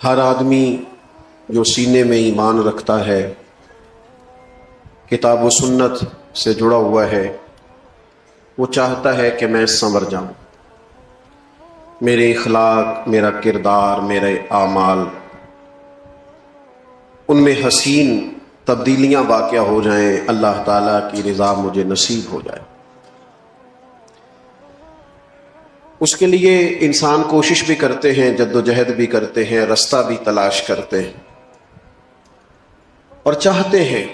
ہر آدمی جو سینے میں ایمان رکھتا ہے، کتاب و سنت سے جڑا ہوا ہے، وہ چاہتا ہے کہ میں سنور جاؤں، میرے اخلاق، میرا کردار، میرے اعمال، ان میں حسین تبدیلیاں واقع ہو جائیں، اللہ تعالیٰ کی رضا مجھے نصیب ہو جائے۔ اس کے لیے انسان کوشش بھی کرتے ہیں، جد و جہد بھی کرتے ہیں، رستہ بھی تلاش کرتے ہیں اور چاہتے ہیں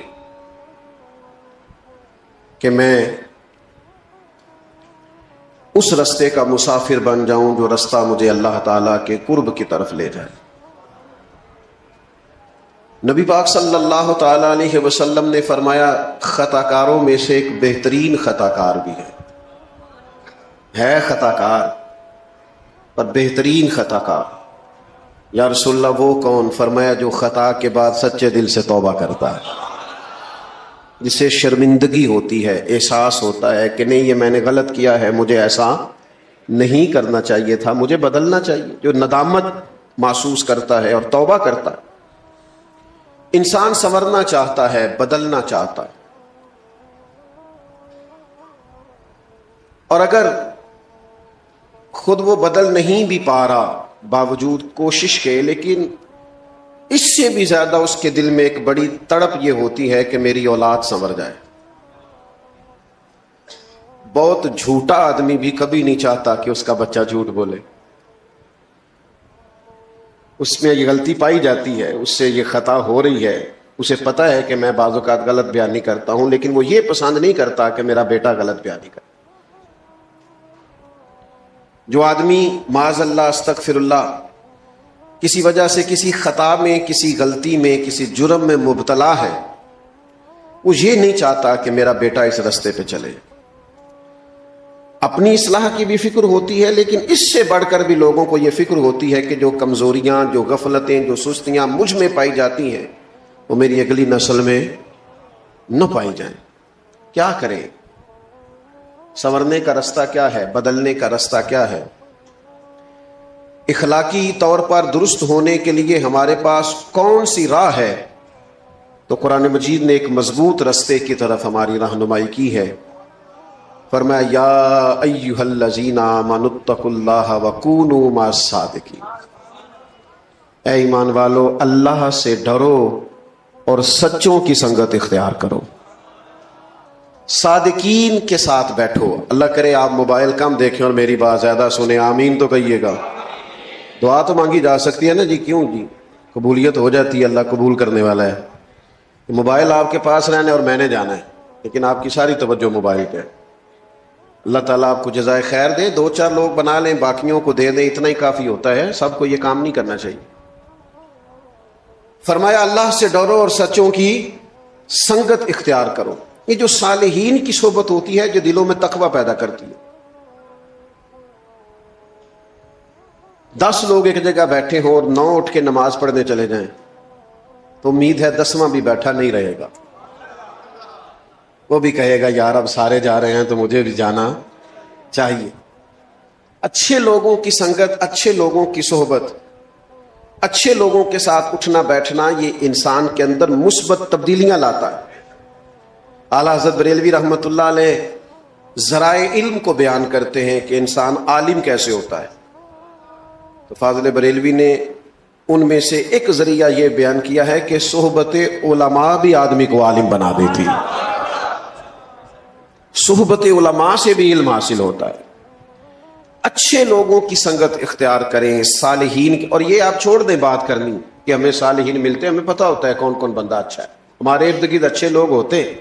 کہ میں اس رستے کا مسافر بن جاؤں جو رستہ مجھے اللہ تعالیٰ کے قرب کی طرف لے جائے۔ نبی پاک صلی اللہ تعالیٰ علیہ وسلم نے فرمایا، خطا کاروں میں سے ایک بہترین خطا کار بھی ہے خطا کار اور بہترین خطا کار۔ یا رسول اللہ وہ کون؟ فرمایا جو خطا کے بعد سچے دل سے توبہ کرتا ہے، جسے شرمندگی ہوتی ہے، احساس ہوتا ہے کہ نہیں یہ میں نے غلط کیا ہے، مجھے ایسا نہیں کرنا چاہیے تھا، مجھے بدلنا چاہیے، جو ندامت محسوس کرتا ہے اور توبہ کرتا ہے۔ انسان سنورنا چاہتا ہے، بدلنا چاہتا ہے، اور اگر خود وہ بدل نہیں بھی پا رہا باوجود کوشش کے، لیکن اس سے بھی زیادہ اس کے دل میں ایک بڑی تڑپ یہ ہوتی ہے کہ میری اولاد سنور جائے۔ بہت جھوٹا آدمی بھی کبھی نہیں چاہتا کہ اس کا بچہ جھوٹ بولے، اس میں یہ غلطی پائی جاتی ہے، اس سے یہ خطا ہو رہی ہے، اسے پتا ہے کہ میں بعض اوقات غلط بیانی کرتا ہوں، لیکن وہ یہ پسند نہیں کرتا کہ میرا بیٹا غلط بیانی کرے۔ جو آدمی معاذ اللہ استغفر اللہ کسی وجہ سے کسی خطا میں، کسی غلطی میں، کسی جرم میں مبتلا ہے، وہ یہ نہیں چاہتا کہ میرا بیٹا اس رستے پہ چلے۔ اپنی اصلاح کی بھی فکر ہوتی ہے، لیکن اس سے بڑھ کر بھی لوگوں کو یہ فکر ہوتی ہے کہ جو کمزوریاں، جو غفلتیں، جو سستیاں مجھ میں پائی جاتی ہیں وہ میری اگلی نسل میں نہ پائی جائیں۔ کیا کریں؟ سنورنے کا رستہ کیا ہے؟ بدلنے کا رستہ کیا ہے؟ اخلاقی طور پر درست ہونے کے لیے ہمارے پاس کون سی راہ ہے؟ تو قرآن مجید نے ایک مضبوط رستے کی طرف ہماری رہنمائی کی ہے۔ فرمایا یا ایھا الذین آمنوا اتقوا اللہ وکونوا مع الصادقین، اے ایمان والو اللہ سے ڈرو اور سچوں کی سنگت اختیار کرو، صادقین کے ساتھ بیٹھو۔ اللہ کرے آپ موبائل کم دیکھیں اور میری بات زیادہ سنیں، آمین تو کہیے گا۔ دعا تو مانگی جا سکتی ہے نا جی، کیوں جی؟ قبولیت ہو جاتی ہے، اللہ قبول کرنے والا ہے۔ موبائل آپ کے پاس رہنا ہے اور میں نے جانا ہے، لیکن آپ کی ساری توجہ موبائل پہ۔ اللہ تعالیٰ آپ کو جزائے خیر دے، 2-4 لوگ بنا لیں، باقیوں کو دے دیں، اتنا ہی کافی ہوتا ہے، سب کو یہ کام نہیں کرنا چاہیے۔ فرمایا اللہ سے ڈرو اور سچوں کی سنگت اختیار کرو۔ یہ جو صالحین کی صحبت ہوتی ہے جو دلوں میں تقوی پیدا کرتی ہے۔ 10 لوگ ایک جگہ بیٹھے ہوں اور 9 اٹھ کے نماز پڑھنے چلے جائیں تو امید ہے 10واں بھی بیٹھا نہیں رہے گا، وہ بھی کہے گا یار اب سارے جا رہے ہیں تو مجھے بھی جانا چاہیے۔ اچھے لوگوں کی سنگت، اچھے لوگوں کی صحبت، اچھے لوگوں کے ساتھ اٹھنا بیٹھنا یہ انسان کے اندر مثبت تبدیلیاں لاتا ہے۔ اعلیٰ حضرت بریلوی رحمۃ اللہ علیہ ذرائع علم کو بیان کرتے ہیں کہ انسان عالم کیسے ہوتا ہے، تو فاضل بریلوی نے ان میں سے ایک ذریعہ یہ بیان کیا ہے کہ صحبت علماء بھی آدمی کو عالم بنا دیتی، صحبت علماء سے بھی علم حاصل ہوتا ہے۔ اچھے لوگوں کی سنگت اختیار کریں، صالحین کی۔ اور یہ آپ چھوڑ دیں بات کرنی کہ ہمیں صالحین ملتے ہیں، ہمیں پتہ ہوتا ہے کون کون بندہ اچھا ہے، ہمارے ارد گرد اچھے لوگ ہوتے ہیں،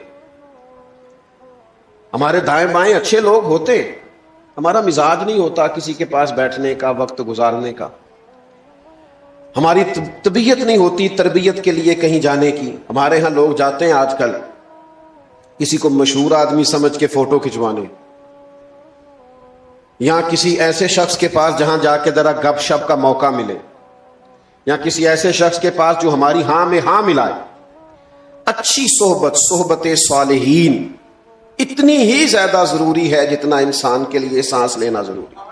ہمارے دائیں بائیں اچھے لوگ ہوتے، ہمارا مزاج نہیں ہوتا کسی کے پاس بیٹھنے کا، وقت گزارنے کا، ہماری طبیعت نہیں ہوتی تربیت کے لیے کہیں جانے کی۔ ہمارے ہاں لوگ جاتے ہیں آج کل کسی کو مشہور آدمی سمجھ کے فوٹو کھنچوانے، یا کسی ایسے شخص کے پاس جہاں جا کے ذرا گپ شپ کا موقع ملے، یا کسی ایسے شخص کے پاس جو ہماری ہاں میں ہاں ملائے۔ اچھی صحبت، صحبت صالحین اتنی ہی زیادہ ضروری ہے جتنا انسان کے لیے سانس لینا ضروری ہے۔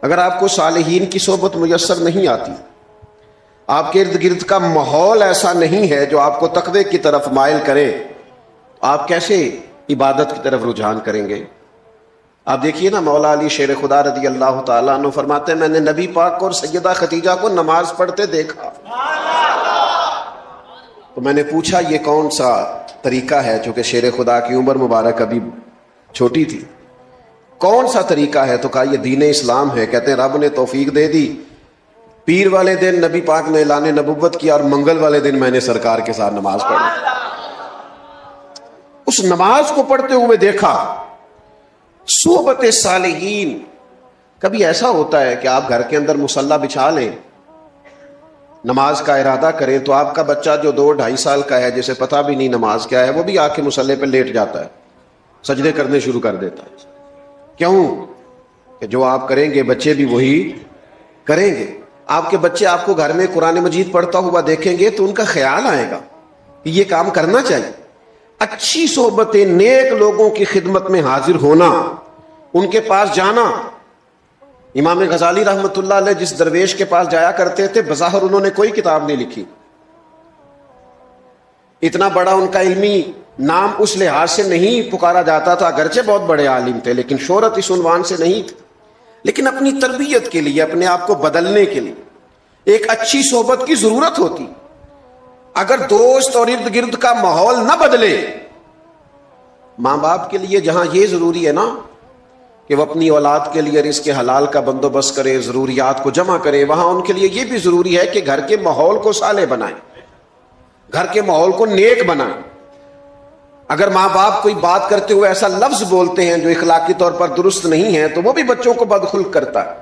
اگر آپ کو صالحین کی صحبت میسر نہیں آتی، آپ کے ارد گرد کا ماحول ایسا نہیں ہے جو آپ کو تقوی کی طرف مائل کرے، آپ کیسے عبادت کی طرف رجحان کریں گے؟ آپ دیکھیے نا، مولا علی شیر خدا رضی اللہ تعالیٰ عنہ فرماتے ہیں میں نے نبی پاک کو اور سیدہ خدیجہ کو نماز پڑھتے دیکھا، تو میں نے پوچھا یہ کون سا طریقہ ہے، چونکہ شیر خدا کی عمر مبارک ابھی چھوٹی تھی، کون سا طریقہ ہے؟ تو کہا یہ دین اسلام ہے۔ کہتے ہیں رب نے توفیق دے دی، پیر والے دن نبی پاک نے اعلان نبوت کیا اور منگل والے دن میں نے سرکار کے ساتھ نماز پڑھی۔ اس نماز کو پڑھتے ہوئے دیکھا۔ صحبت صالحین، کبھی ایسا ہوتا ہے کہ آپ گھر کے اندر مصلی بچھا لیں، نماز کا ارادہ کریں، تو آپ کا بچہ جو 2-2.5 سال کا ہے، جسے پتہ بھی نہیں نماز کیا ہے، وہ بھی آ کے مصلی پہ لیٹ جاتا ہے، سجدے کرنے شروع کر دیتا ہے۔ کیوں؟ کہ جو آپ کریں گے بچے بھی وہی کریں گے۔ آپ کے بچے آپ کو گھر میں قرآن مجید پڑھتا ہوا دیکھیں گے تو ان کا خیال آئے گا کہ یہ کام کرنا چاہیے۔ اچھی صحبتیں، نیک لوگوں کی خدمت میں حاضر ہونا، ان کے پاس جانا۔ امام غزالی رحمۃ اللہ علیہ جس درویش کے پاس جایا کرتے تھے، بظاہر انہوں نے کوئی کتاب نہیں لکھی، اتنا بڑا ان کا علمی نام اس لحاظ سے نہیں پکارا جاتا تھا، اگرچہ بہت بڑے عالم تھے، لیکن شہرت اس عنوان سے نہیں تھی۔ لیکن اپنی تربیت کے لیے، اپنے آپ کو بدلنے کے لیے ایک اچھی صحبت کی ضرورت ہوتی۔ اگر دوست اور ارد گرد کا ماحول نہ بدلے، ماں باپ کے لیے جہاں یہ ضروری ہے نا کہ وہ اپنی اولاد کے لیے رزق حلال کا بندوبست کرے، ضروریات کو جمع کرے، وہاں ان کے لیے یہ بھی ضروری ہے کہ گھر کے ماحول کو صالح بنائیں، گھر کے ماحول کو نیک بنائیں۔ اگر ماں باپ کوئی بات کرتے ہوئے ایسا لفظ بولتے ہیں جو اخلاقی طور پر درست نہیں ہے، تو وہ بھی بچوں کو بدخلق کرتا ہے۔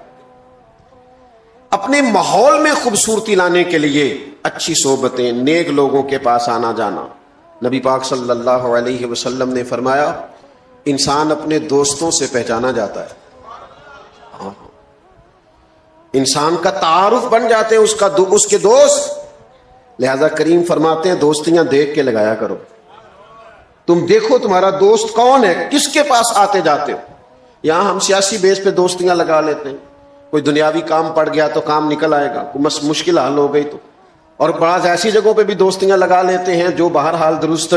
اپنے ماحول میں خوبصورتی لانے کے لیے اچھی صحبتیں، نیک لوگوں کے پاس آنا جانا۔ نبی پاک صلی اللہ علیہ وسلم نے فرمایا انسان اپنے دوستوں سے پہچانا جاتا ہے، انسان کا تعارف بن جاتے ہیں اس کے دوست۔ لہذا کریم فرماتے ہیں دوستیاں دیکھ کے لگایا کرو۔ تم دیکھو تمہارا دوست کون ہے، کس کے پاس آتے جاتے ہو۔ یہاں ہم سیاسی بیس پہ دوستیاں لگا لیتے ہیں، کوئی دنیاوی کام پڑ گیا تو کام نکل آئے گا، کوئی مشکل حل ہو گئی تو، اور بعض ایسی جگہوں پہ بھی دوستیاں لگا لیتے ہیں جو بہرحال درست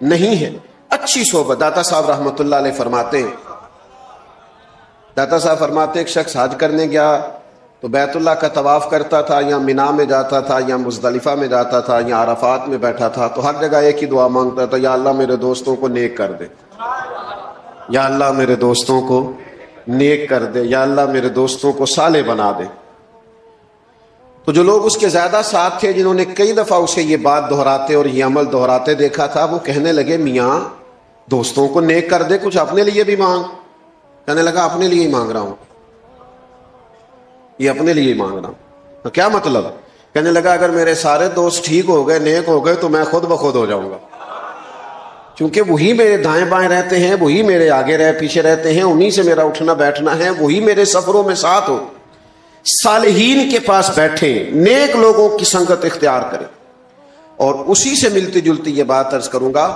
نہیں ہے۔ اچھی صحبت، داتا صاحب رحمۃ اللہ علیہ فرماتے ہیں، داتا صاحب فرماتے ایک شخص حج کرنے گیا تو بیت اللہ کا طواف کرتا تھا، یا مینا میں جاتا تھا، یا مزدلفہ میں جاتا تھا، یا عرفات میں بیٹھا تھا، تو ہر جگہ ایک ہی دعا مانگتا تھا، یا اللہ میرے دوستوں کو نیک کر دے، یا اللہ میرے دوستوں کو نیک کر دے، یا اللہ میرے دوستوں کو صالح بنا دے۔ تو جو لوگ اس کے زیادہ ساتھ تھے، جنہوں نے کئی دفعہ اسے یہ بات دہراتے اور یہ عمل دہراتے دیکھا تھا، وہ کہنے لگے میاں دوستوں کو نیک کر دے، کچھ اپنے لیے بھی مانگ۔ کہنے لگا اپنے لیے ہی مانگ رہا ہوں، یہ اپنے لیے ہی مانگ رہا ہوں۔ تو کیا مطلب؟ کہنے لگا اگر میرے سارے دوست ٹھیک ہو گئے، نیک ہو گئے، تو میں خود بخود ہو جاؤں گا، کیونکہ وہی میرے دائیں بائیں رہتے ہیں، وہی میرے آگے پیچھے رہتے ہیں، انہی سے میرا اٹھنا بیٹھنا ہے، وہی میرے سفروں میں ساتھ ہو۔ صالحین کے پاس بیٹھیں، نیک لوگوں کی سنگت اختیار کریں۔ اور اسی سے ملتی جلتی یہ بات عرض کروں گا،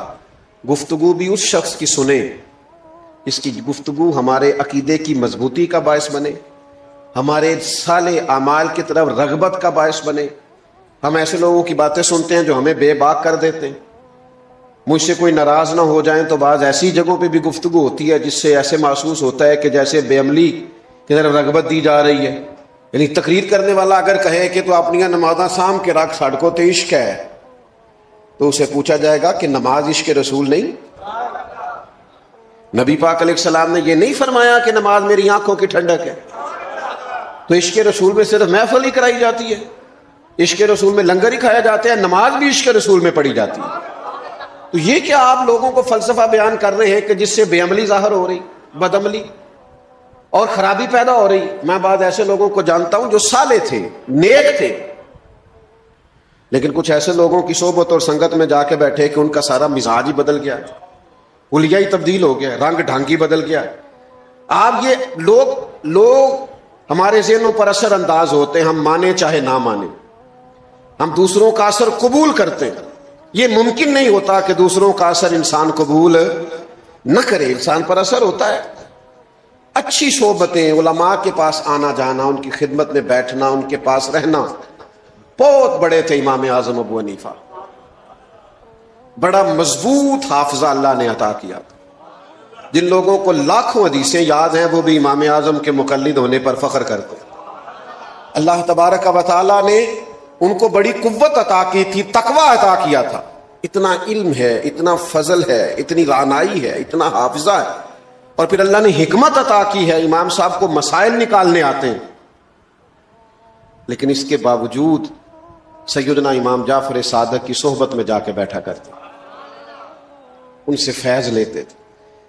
گفتگو بھی اس شخص کی سنیں اس کی گفتگو ہمارے عقیدے کی مضبوطی کا باعث بنے، ہمارے صالح اعمال کی طرف رغبت کا باعث بنے۔ ہم ایسے لوگوں کی باتیں سنتے ہیں جو ہمیں بے باک کر دیتے ہیں۔ مجھ سے کوئی ناراض نہ ہو جائیں تو بعض ایسی جگہوں پہ بھی گفتگو ہوتی ہے جس سے ایسے محسوس ہوتا ہے کہ جیسے بے عملی کی طرف رغبت دی جا رہی ہے۔ یعنی تقریر کرنے والا اگر کہے کہ تو اپنی نمازاں سام کے رکھ، سڑکوں تے عشق ہے، تو اسے پوچھا جائے گا کہ نماز عشق رسول نہیں؟ نبی پاک علیہ السلام نے یہ نہیں فرمایا کہ نماز میری آنکھوں کی ٹھنڈک ہے؟ تو عشق رسول میں صرف محفل ہی کرائی جاتی ہے، عشق رسول میں لنگر ہی کھایا جاتا ہے، نماز بھی عشق رسول میں پڑھی جاتی ہے۔ تو یہ کیا آپ لوگوں کو فلسفہ بیان کر رہے ہیں کہ جس سے بے عملی ظاہر ہو رہی، بد عملی اور خرابی پیدا ہو رہی؟ میں بعض ایسے لوگوں کو جانتا ہوں جو صالح تھے، نیک تھے، لیکن کچھ ایسے لوگوں کی صحبت اور سنگت میں جا کے بیٹھے کہ ان کا سارا مزاج ہی بدل گیا، حلیہ ہی تبدیل ہو گیا، رنگ ڈھنگ ہی بدل گیا۔ آپ یہ لوگ ہمارے ذہنوں پر اثر انداز ہوتے ہیں، ہم مانے چاہے نہ مانے، ہم دوسروں کا اثر قبول کرتے ہیں۔ یہ ممکن نہیں ہوتا کہ دوسروں کا اثر انسان قبول نہ کرے، انسان پر اثر ہوتا ہے۔ اچھی صحبتیں، علماء کے پاس آنا جانا، ان کی خدمت میں بیٹھنا، ان کے پاس رہنا، بہت بڑے تھے امام اعظم ابو حنیفہ، بڑا مضبوط حافظہ اللہ نے عطا کیا تھا. جن لوگوں کو لاکھوں حدیثیں یاد ہیں وہ بھی امام اعظم کے مقلد ہونے پر فخر کرتے. اللہ تبارک و تعالیٰ نے ان کو بڑی قوت عطا کی تھی، تقوی عطا کیا تھا. اتنا علم ہے، اتنا فضل ہے، اتنی رعنائی ہے، اتنا حافظہ ہے، اور پھر اللہ نے حکمت عطا کی ہے. امام صاحب کو مسائل نکالنے آتے ہیں، لیکن اس کے باوجود سیدنا امام جعفر صادق کی صحبت میں جا کے بیٹھا کرتے، ان سے فیض لیتے تھے،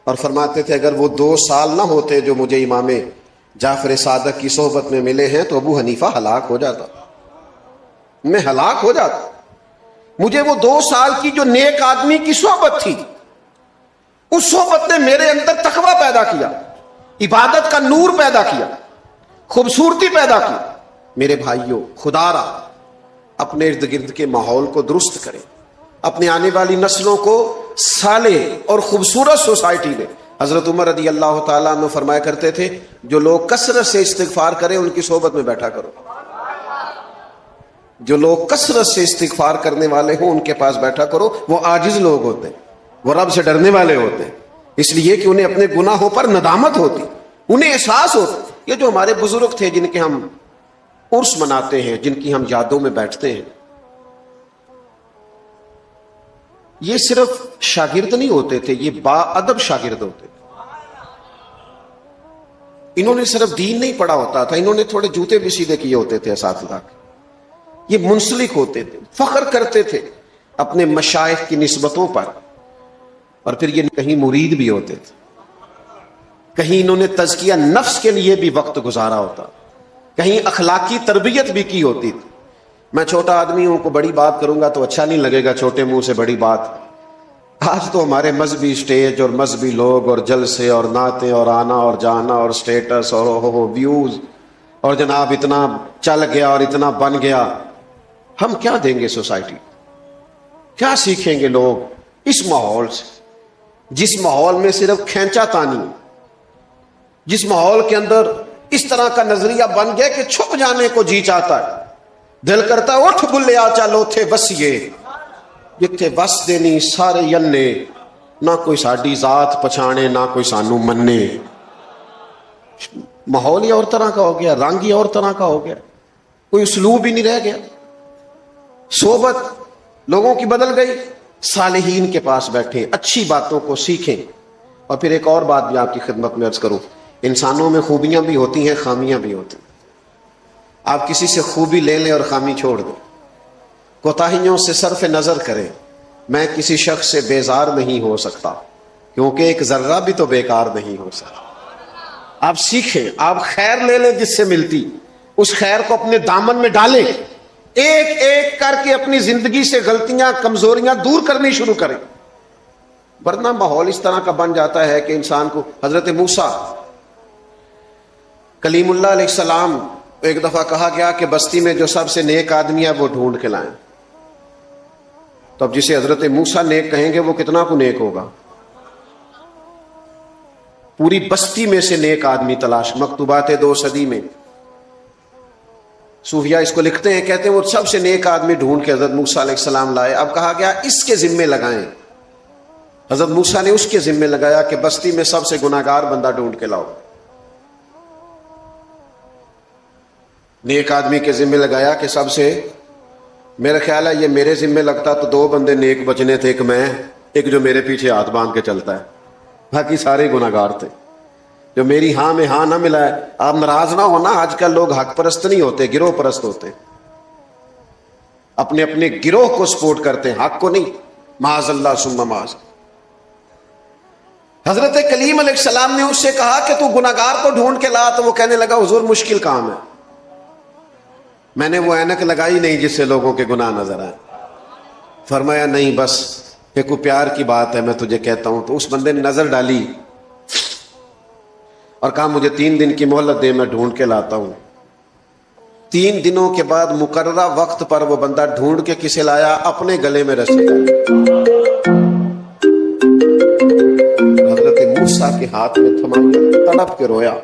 اور فرماتے تھے اگر وہ 2 سال نہ ہوتے جو مجھے امام جعفر صادق کی صحبت میں ملے ہیں تو ابو حنیفہ ہلاک ہو جاتا، میں ہلاک ہو جاتا. مجھے وہ 2 سال کی جو نیک آدمی کی صحبت تھی، اس صحبت نے میرے اندر تقوی پیدا کیا، عبادت کا نور پیدا کیا، خوبصورتی پیدا کی. میرے بھائیوں، خدا را اپنے ارد گرد کے ماحول کو درست کریں، اپنے آنے والی نسلوں کو صالح اور خوبصورت سوسائٹی میں. حضرت عمر رضی اللہ تعالیٰ عنہ فرمایا کرتے تھے جو لوگ کثرت سے استغفار کریں ان کی صحبت میں بیٹھا کرو. جو لوگ کثرت سے استغفار کرنے والے ہوں ان کے پاس بیٹھا کرو. وہ عاجز لوگ ہوتے ہیں، وہ رب سے ڈرنے والے ہوتے ہیں، اس لیے کہ انہیں اپنے گناہوں پر ندامت ہوتی، انہیں احساس ہوتا. یہ جو ہمارے بزرگ تھے جن کے ہم عرس مناتے ہیں، جن کی ہم یادوں میں بیٹھتے ہیں، یہ صرف شاگرد نہیں ہوتے تھے، یہ با ادب شاگرد ہوتے تھے. انہوں نے صرف دین نہیں پڑھا ہوتا تھا، انہوں نے تھوڑے جوتے بھی سیدھے کیے ہوتے تھے اساتذہ کے. یہ منسلک ہوتے تھے، فخر کرتے تھے اپنے مشائخ کی نسبتوں پر، اور پھر یہ کہیں مرید بھی ہوتے تھے، کہیں انہوں نے تزکیہ نفس کے لیے بھی وقت گزارا ہوتا، کہیں اخلاقی تربیت بھی کی ہوتی تھی. میں چھوٹا آدمی ہوں، کو بڑی بات کروں گا تو اچھا نہیں لگے گا، چھوٹے منہ سے بڑی بات. آج تو ہمارے مذہبی سٹیج اور مذہبی لوگ اور جلسے اور نعتیں اور آنا اور جانا اور سٹیٹس اور ویوز، اور جناب اتنا چل گیا اور اتنا بن گیا. ہم کیا دیں گے سوسائٹی؟ کیا سیکھیں گے لوگ اس ماحول سے، جس ماحول میں صرف کھینچا تانی، جس ماحول کے اندر اس طرح کا نظریہ بن گیا کہ چھپ جانے کو جی چاہتا ہے، دل کرتا ہے اٹھ بلیا چلو تھے بسیے جتھے بس دینی سارے ینے، نہ کوئی ساڈی ذات پچھانے نہ کوئی سانو مننے. ماحول ہی اور طرح کا ہو گیا، رنگ ہی اور طرح کا ہو گیا، کوئی اسلوب ہی نہیں رہ گیا. صحبت لوگوں کی بدل گئی. صالحین کے پاس بیٹھیں، اچھی باتوں کو سیکھیں. اور پھر ایک اور بات بھی آپ کی خدمت میں عرض کروں، انسانوں میں خوبیاں بھی ہوتی ہیں، خامیاں بھی ہوتی ہیں. آپ کسی سے خوبی لے لیں اور خامی چھوڑ دیں، کوتاہیوں سے صرف نظر کریں. میں کسی شخص سے بیزار نہیں ہو سکتا کیونکہ ایک ذرہ بھی تو بیکار نہیں ہو سکتا. آپ سیکھیں، آپ خیر لے لیں جس سے ملتی، اس خیر کو اپنے دامن میں ڈالیں، ایک ایک کر کے اپنی زندگی سے غلطیاں کمزوریاں دور کرنی شروع کریں. ورنہ ماحول اس طرح کا بن جاتا ہے کہ انسان کو. حضرت موسیٰ کلیم اللہ علیہ السلام ایک دفعہ کہا گیا کہ بستی میں جو سب سے نیک آدمی ہے وہ ڈھونڈ کے لائیں. تو اب جسے حضرت موسیٰ نیک کہیں گے وہ کتنا کو نیک ہوگا؟ پوری بستی میں سے نیک آدمی تلاش. مکتوبات 2 صدی میں صوفیاء اس کو لکھتے ہیں، کہتے ہیں وہ سب سے نیک آدمی ڈھونڈ کے حضرت موسیٰ علیہ السلام لائے. اب کہا گیا اس کے ذمے لگائیں. حضرت موسیٰ نے اس کے ذمے لگایا کہ بستی میں سب سے گناہگار بندہ ڈھونڈ کے لاؤ. نیک آدمی کے ذمے لگایا کہ سب سے، میرا خیال ہے یہ میرے ذمے لگتا تو 2 بندے نیک بچنے تھے، ایک میں، ایک جو میرے پیچھے ہاتھ باندھ کے چلتا ہے، باقی سارے گناہگار تھے. جو میری ہاں میں ہاں نہ ملا ہے. آپ ناراض نہ ہونا، آج کل لوگ حق پرست نہیں ہوتے، گروہ پرست ہوتے، اپنے اپنے گروہ کو سپورٹ کرتے ہیں، حق کو نہیں. معاذ اللہ ثم معاذ. حضرت کلیم علیہ السلام نے اس سے کہا کہ تو گناہگار کو ڈھونڈ کے لا. تو وہ کہنے لگا حضور مشکل کام ہے، میں نے وہ اینک لگائی نہیں جس سے لوگوں کے گناہ نظر آئے. فرمایا نہیں، بس یہ کوئی پیار کی بات ہے، میں تجھے کہتا ہوں. تو اس بندے نے نظر ڈالی اور کہا مجھے 3 دن کی مہلت دے، میں ڈھونڈ کے لاتا ہوں. 3 دنوں کے بعد مقررہ وقت پر وہ بندہ ڈھونڈ کے کسے لایا؟ اپنے گلے میں رسی حضرت موسیٰ کے ہاتھ میں تھما، تڑپ کے رویا.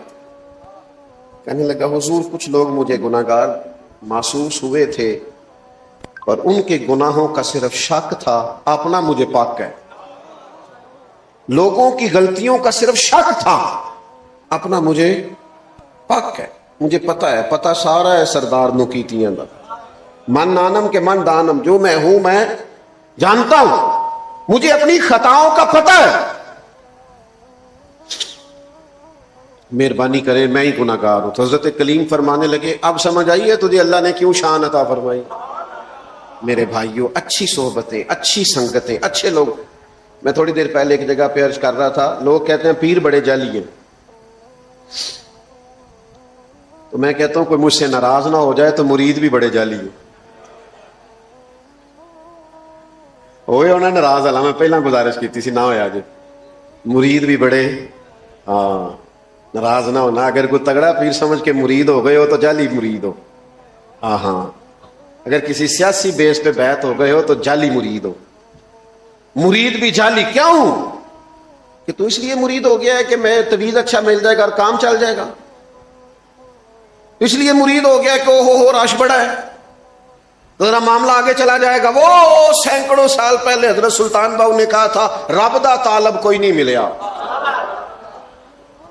کہنے لگا حضور کچھ لوگ مجھے گناہگار محسوس ہوئے تھے، اور ان کے گناہوں کا صرف شک تھا، اپنا مجھے پاک ہے. لوگوں کی غلطیوں کا صرف شک تھا، اپنا مجھے پاک ہے. مجھے پتا ہے، پتا سارا ہے سردار نکیتیاں دا، من نانم کے من دانم، جو میں ہوں میں جانتا ہوں، مجھے اپنی خطاؤں کا پتا ہے. مہربانی کرے، میں ہی گناہگار ہوں. تو حضرت کلیم فرمانے لگے اب سمجھ آئی ہے تجھے اللہ نے کیوں شان عطا فرمائی. میرے بھائیوں، اچھی صحبتیں، اچھی سنگتیں، اچھے لوگ. میں تھوڑی دیر پہلے ایک جگہ پہ عرض کر رہا تھا، لوگ کہتے ہیں پیر بڑے جعلی ہیں. تو میں کہتا ہوں کوئی مجھ سے ناراض نہ ہو جائے تو مرید بھی بڑے جعلی ہیں. ہوئے ہونا ناراض والا، میں پہلا گزارش کی تھی نہ ہویا جی. مرید بھی بڑے، ہاں ناراض نہ ہونا. اگر کوئی تگڑا پیر سمجھ کے مرید ہو گئے ہو تو جعلی مرید ہو. ہاں اگر کسی سیاسی بیس پہ بیعت ہو گئے ہو تو جعلی مرید ہو. مرید بھی جعلی کیوں؟ کہ تو اس لیے مرید ہو گیا ہے کہ میں طویل اچھا مل جائے گا اور کام چل جائے گا. اس لیے مرید ہو گیا کہ ہو رش بڑا ہے تو ذرا معاملہ آگے چلا جائے گا. وہ سینکڑوں سال پہلے حضرت سلطان باؤ نے کہا تھا رب دا طالب کوئی نہیں ملیا،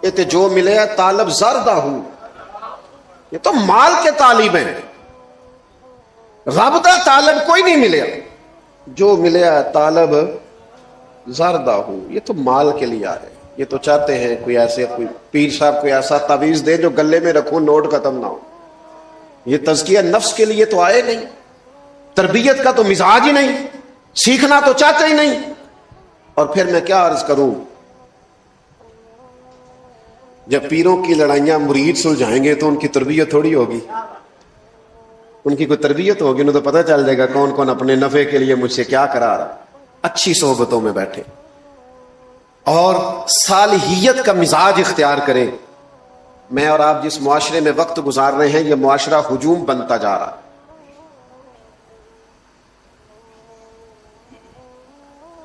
یہ تو جو ملے ہے طالب زردہ ہوں. یہ تو مال کے طالب ہیں. رب دا طالب کوئی نہیں ملیا، جو ملے ہے طالب زردہ ہوں. یہ تو مال کے لیے آئے. یہ تو چاہتے ہیں کوئی ایسے، کوئی پیر صاحب کوئی ایسا تعویذ دے جو گلے میں رکھو نوٹ ختم نہ ہو. یہ تزکیہ نفس کے لیے تو آئے نہیں. تربیت کا تو مزاج ہی نہیں، سیکھنا تو چاہتے ہی نہیں. اور پھر میں کیا عرض کروں، جب پیروں کی لڑائیاں مرید سلجھائیں گے تو ان کی تربیت تھوڑی ہوگی. ان کی کوئی تربیت ہوگی، انہیں تو پتہ چل جائے گا کون کون اپنے نفع کے لیے مجھ سے کیا کرا رہا. اچھی صحبتوں میں بیٹھے اور صالحیت کا مزاج اختیار کریں. میں اور آپ جس معاشرے میں وقت گزار رہے ہیں یہ معاشرہ ہجوم بنتا جا رہا.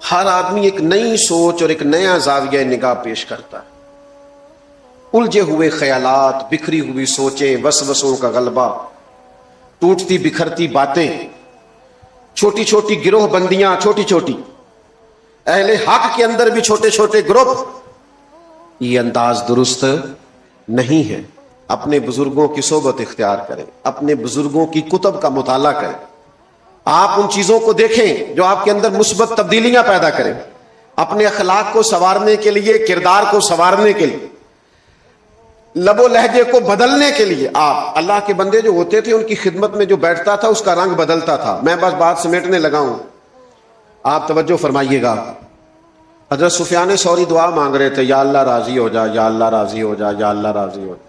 ہر آدمی ایک نئی سوچ اور ایک نیا زاویہ نگاہ پیش کرتا ہے. الجھے ہوئے خیالات، بکھری ہوئی سوچیں، وسوسوں کا غلبہ، ٹوٹتی بکھرتی باتیں، چھوٹی چھوٹی گروہ بندیاں، چھوٹی چھوٹی اہل حق کے اندر بھی چھوٹے چھوٹے گروپ. یہ انداز درست نہیں ہے. اپنے بزرگوں کی صحبت اختیار کریں، اپنے بزرگوں کی کتب کا مطالعہ کریں. آپ ان چیزوں کو دیکھیں جو آپ کے اندر مثبت تبدیلیاں پیدا کریں. اپنے اخلاق کو سنوارنے کے لیے، کردار کو سنوارنے کے لیے، لب و لہجے کو بدلنے کے لیے. آپ اللہ کے بندے جو ہوتے تھے ان کی خدمت میں جو بیٹھتا تھا اس کا رنگ بدلتا تھا. میں بس بات سمیٹنے لگا ہوں، آپ توجہ فرمائیے گا. حضرت سفیان ثوری دعا مانگ رہے تھے، یا اللہ راضی ہو جا، یا اللہ راضی ہو جا، یا اللہ راضی ہو جا.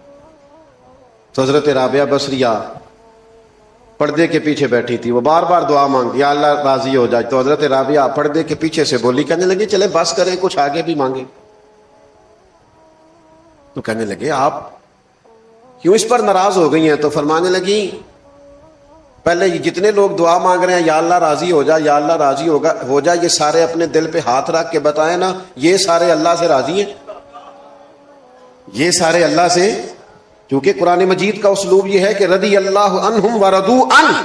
تو حضرت رابعہ بصریہ پردے کے پیچھے بیٹھی تھی، وہ بار بار دعا مانگ، یا اللہ راضی ہو جائے. تو حضرت رابعہ پردے کے پیچھے سے بولی، کہنے لگی چلے بس کریں، کچھ آگے بھی مانگیں. تو کہنے لگے آپ کیوں اس پر ناراض ہو گئی ہیں؟ تو فرمانے لگی پہلے یہ جتنے لوگ دعا مانگ رہے ہیں یا اللہ راضی ہو جا، یا اللہ راضی ہو جا، یہ سارے اپنے دل پہ ہاتھ رکھ کے بتائیں نا، یہ سارے اللہ سے راضی ہیں؟ یہ سارے اللہ سے، کیونکہ قرآن مجید کا اسلوب یہ ہے کہ رضی اللہ عنہم ورضوا عنہ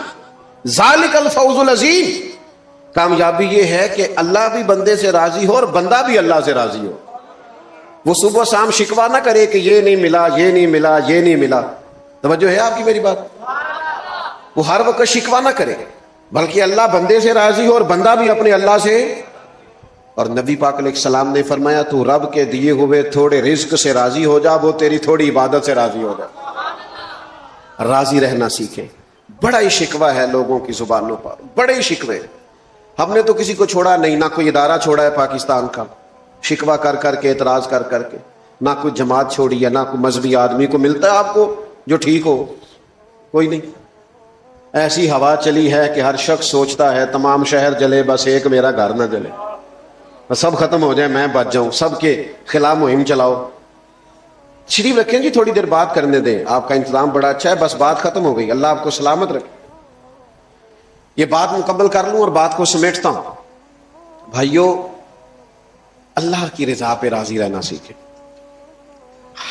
ذالک الفوز العظیم. کامیابی یہ ہے کہ اللہ بھی بندے سے راضی ہو اور بندہ بھی اللہ سے راضی ہو. وہ صبح شام شکوہ نہ کرے کہ یہ نہیں ملا، یہ نہیں ملا، یہ نہیں ملا. توجہ ہے آپ کی میری بات؟ وہ ہر وقت شکوہ نہ کرے، بلکہ اللہ بندے سے راضی ہو اور بندہ بھی اپنے اللہ سے. اور نبی پاک علیہ السلام نے فرمایا تو رب کے دیے ہوئے تھوڑے رزق سے راضی ہو جا، وہ تیری تھوڑی عبادت سے راضی ہو جا. راضی رہنا سیکھیں. بڑا ہی شکوہ ہے لوگوں کی زبانوں پر، بڑے ہی شکوے. ہم نے تو کسی کو چھوڑا نہیں، نہ کوئی ادارہ چھوڑا ہے پاکستان کا، شکوہ کر کر کے، اعتراض کر کر کے. نہ کوئی جماعت چھوڑی ہے، نہ کوئی مذہبی آدمی کو ملتا ہے آپ کو جو ٹھیک ہو، کوئی نہیں. ایسی ہوا چلی ہے کہ ہر شخص سوچتا ہے تمام شہر جلے بس ایک میرا گھر نہ جلے، سب ختم ہو جائے میں بچ جاؤں. سب کے خلاف مہم چلاؤ. شریف رکھیں جی، تھوڑی دیر بات کرنے دیں، آپ کا انتظام بڑا اچھا ہے، بس بات ختم ہو گئی. اللہ آپ کو سلامت رکھے. یہ بات مکمل کر لوں اور بات کو سمیٹتا ہوں. بھائیو، اللہ کی رضا پہ راضی رہنا سیکھیں.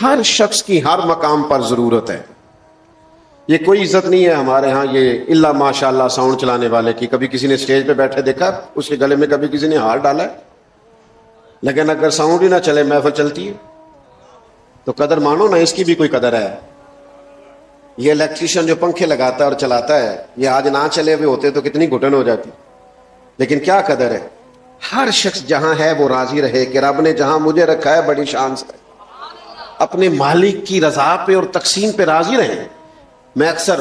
ہر شخص کی ہر مقام پر ضرورت ہے. یہ کوئی عزت نہیں ہے ہمارے ہاں یہ الا ماشاء اللہ ساؤنڈ چلانے والے کی. کبھی کسی نے اسٹیج پہ بیٹھے دیکھا اس کے گلے میں کبھی کسی نے ہار ڈالا ہے؟ لیکن اگر ساؤنڈ ہی نہ چلے محفل چلتی ہے تو قدر مانو نا، اس کی بھی کوئی قدر ہے. یہ الیکٹریشین جو پنکھے لگاتا ہے اور چلاتا ہے، یہ آج نہ چلے ہوئے ہوتے تو کتنی گھٹن ہو جاتی. لیکن کیا قدر ہے، ہر شخص جہاں ہے وہ راضی رہے کہ رب نے جہاں مجھے رکھا ہے بڑی شان سے اپنے مالک کی رضا پہ اور تقسیم پہ راضی رہیں. میں اکثر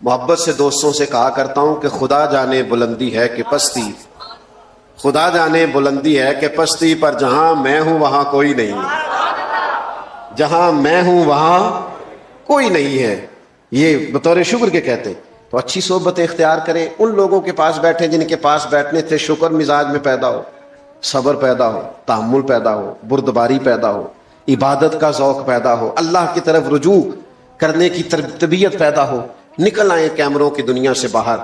محبت سے دوستوں سے کہا کرتا ہوں کہ خدا جانے بلندی ہے کہ پستی، خدا جانے بلندی ہے کہ پستی، پر جہاں میں ہوں وہاں کوئی نہیں ہے، جہاں میں ہوں وہاں کوئی نہیں ہے. یہ بطور شکر کے کہتے ہیں. تو اچھی صحبت اختیار کریں، ان لوگوں کے پاس بیٹھیں جن کے پاس بیٹھنے سے شکر مزاج میں پیدا ہو، صبر پیدا ہو، تحمل پیدا ہو، بردباری پیدا ہو، عبادت کا ذوق پیدا ہو، اللہ کی طرف رجوع کرنے کی طبیعت پیدا ہو. نکل آئیں کیمروں کی دنیا سے باہر،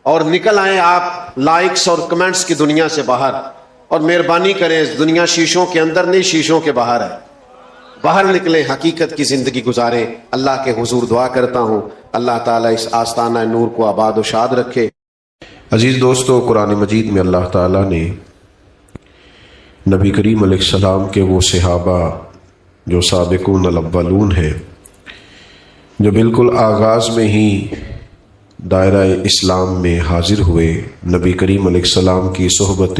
اور نکل آئیں آپ لائکس اور کمنٹس کی دنیا سے باہر، اور مہربانی کریں اس دنیا شیشوں کے اندر نہیں شیشوں کے باہر ہے. باہر نکلیں، حقیقت کی زندگی گزاریں. اللہ کے حضور دعا کرتا ہوں اللہ تعالیٰ اس آستانہ نور کو آباد و شاد رکھے. عزیز دوستو، قرآن مجید میں اللہ تعالیٰ نے نبی کریم علیہ السلام کے وہ صحابہ جو سابقون الاولون ہیں، جو بالکل آغاز میں ہی دائرہ اسلام میں حاضر ہوئے، نبی کریم علیہ السلام کی صحبت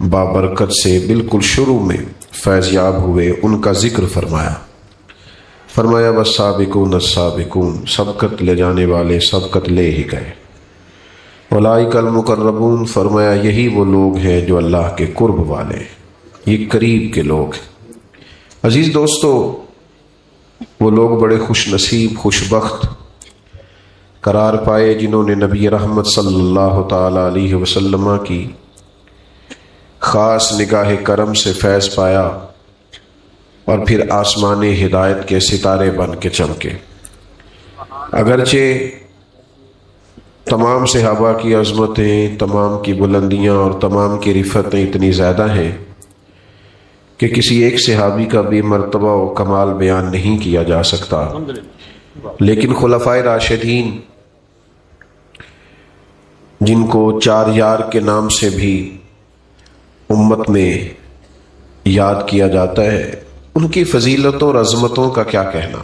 بابرکت سے بالکل شروع میں فیض یاب ہوئے، ان کا ذکر فرمایا. فرمایا والسابقون السابقون، سبقت لے جانے والے سبقت لے ہی گئے. اولئک المقربون، فرمایا یہی وہ لوگ ہیں جو اللہ کے قرب والے، یہ قریب کے لوگ. عزیز دوستو، وہ لوگ بڑے خوش نصیب خوش بخت قرار پائے جنہوں نے نبی رحمت صلی اللہ تعالی علیہ وسلم کی خاص نگاہ کرم سے فیض پایا اور پھر آسمان ہدایت کے ستارے بن کے چمکے. اگرچہ تمام صحابہ کی عظمتیں، تمام کی بلندیاں اور تمام کی رفتیں اتنی زیادہ ہیں کہ کسی ایک صحابی کا بھی مرتبہ و کمال بیان نہیں کیا جا سکتا، لیکن خلفائے راشدین جن کو چار یار کے نام سے بھی امت میں یاد کیا جاتا ہے، ان کی فضیلتوں اور عظمتوں کا کیا کہنا.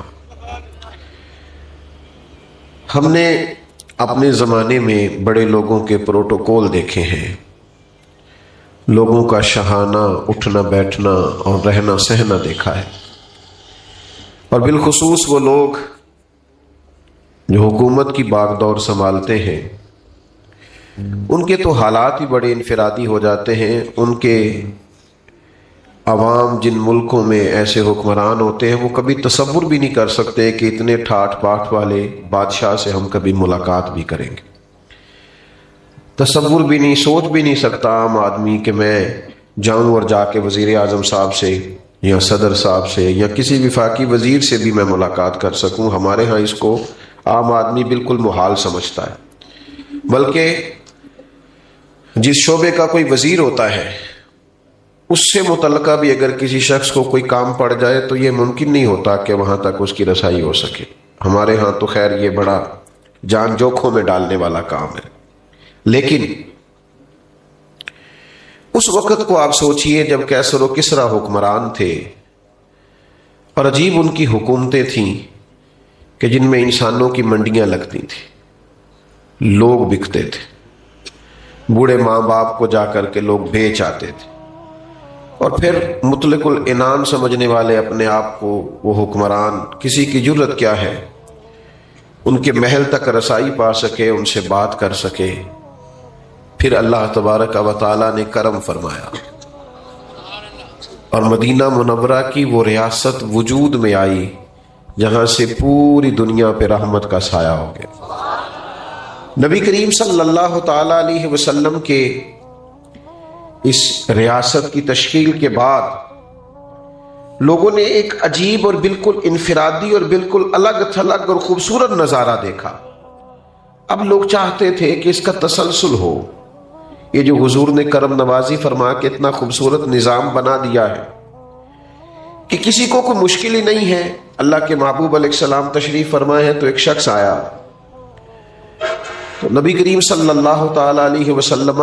ہم نے اپنے زمانے میں بڑے لوگوں کے پروٹوکول دیکھے ہیں، لوگوں کا شہانہ اٹھنا بیٹھنا اور رہنا سہنا دیکھا ہے، اور بالخصوص وہ لوگ جو حکومت کی باغ دور سنبھالتے ہیں، ان کے تو حالات ہی بڑے انفرادی ہو جاتے ہیں. ان کے عوام جن ملکوں میں ایسے حکمران ہوتے ہیں، وہ کبھی تصور بھی نہیں کر سکتے کہ اتنے ٹھاٹ باٹ والے بادشاہ سے ہم کبھی ملاقات بھی کریں گے. تصور بھی نہیں، سوچ بھی نہیں سکتا عام آدمی کہ میں جاؤں اور جا کے وزیر اعظم صاحب سے یا صدر صاحب سے یا کسی وفاقی وزیر سے بھی میں ملاقات کر سکوں. ہمارے ہاں اس کو عام آدمی بالکل محال سمجھتا ہے. بلکہ جس شعبے کا کوئی وزیر ہوتا ہے، اس سے متعلقہ بھی اگر کسی شخص کو کوئی کام پڑ جائے تو یہ ممکن نہیں ہوتا کہ وہاں تک اس کی رسائی ہو سکے. ہمارے ہاں تو خیر یہ بڑا جان جوکھوں میں ڈالنے والا کام ہے. لیکن اس وقت کو آپ سوچئے جب کیسر و کسریٰ حکمران تھے اور عجیب ان کی حکومتیں تھیں کہ جن میں انسانوں کی منڈیاں لگتی تھیں، لوگ بکتے تھے، بوڑھے ماں باپ کو جا کر کے لوگ بیچ آتے تھے، اور پھر مطلق العنان سمجھنے والے اپنے آپ کو وہ حکمران، کسی کی جرت کیا ہے ان کے محل تک رسائی پا سکے، ان سے بات کر سکے. پھر اللہ تبارک و تعالیٰ نے کرم فرمایا اور مدینہ منورہ کی وہ ریاست وجود میں آئی جہاں سے پوری دنیا پہ رحمت کا سایہ ہو گیا. نبی کریم صلی اللہ تعالی علیہ وسلم کے اس ریاست کی تشکیل کے بعد لوگوں نے ایک عجیب اور بالکل انفرادی اور بالکل الگ تھلگ اور خوبصورت نظارہ دیکھا. اب لوگ چاہتے تھے کہ اس کا تسلسل ہو. یہ جو حضور نے کرم نوازی فرما کے اتنا خوبصورت نظام بنا دیا ہے، کہ کسی کو کوئی مشکل ہی نہیں ہے. اللہ کے محبوب علیہ السلام تشریف فرمائے ہیں تو ایک شخص آیا تو نبی کریم صلی اللہ تعالی علیہ وسلم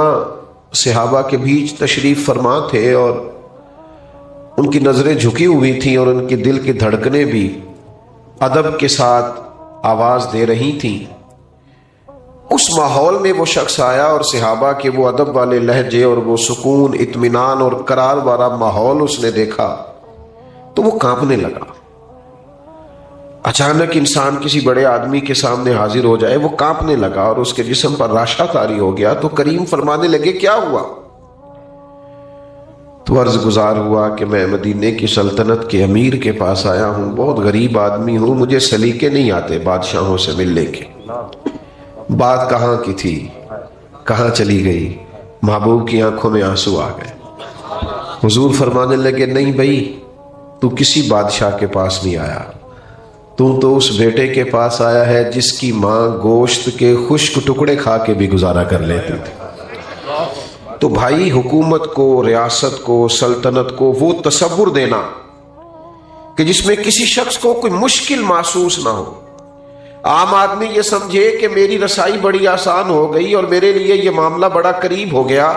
صحابہ کے بیچ تشریف فرما تھے اور ان کی نظریں جھکی ہوئی تھیں اور ان کے دل کی دھڑکنیں بھی ادب کے ساتھ آواز دے رہی تھیں. اس ماحول میں وہ شخص آیا اور صحابہ کے وہ ادب والے لہجے اور وہ سکون، اطمینان اور قرار والا ماحول اس نے دیکھا تو وہ کانپنے لگا. اچانک انسان کسی بڑے آدمی کے سامنے حاضر ہو جائے، وہ کانپنے لگا اور اس کے جسم پر راشا طاری ہو گیا. تو کریم فرمانے لگے کیا ہوا؟ تو عرض گزار ہوا کہ میں مدینے کی سلطنت کے امیر کے پاس آیا ہوں، بہت غریب آدمی ہوں، مجھے سلیقے نہیں آتے بادشاہوں سے ملنے کے. بات کہاں کی تھی، کہاں چلی گئی؟ محبوب کی آنکھوں میں آنسو آ گئے. حضور فرمانے لگے نہیں بھائی، تو کسی بادشاہ کے پاس نہیں آیا، تو اس بیٹے کے پاس آیا ہے جس کی ماں گوشت کے خشک ٹکڑے کھا کے بھی گزارا کر لیتی تھی. تو بھائی حکومت کو، ریاست کو، سلطنت کو وہ تصور دینا کہ جس میں کسی شخص کو کوئی مشکل محسوس نہ ہو، عام آدمی یہ سمجھے کہ میری رسائی بڑی آسان ہو گئی اور میرے لیے یہ معاملہ بڑا قریب ہو گیا.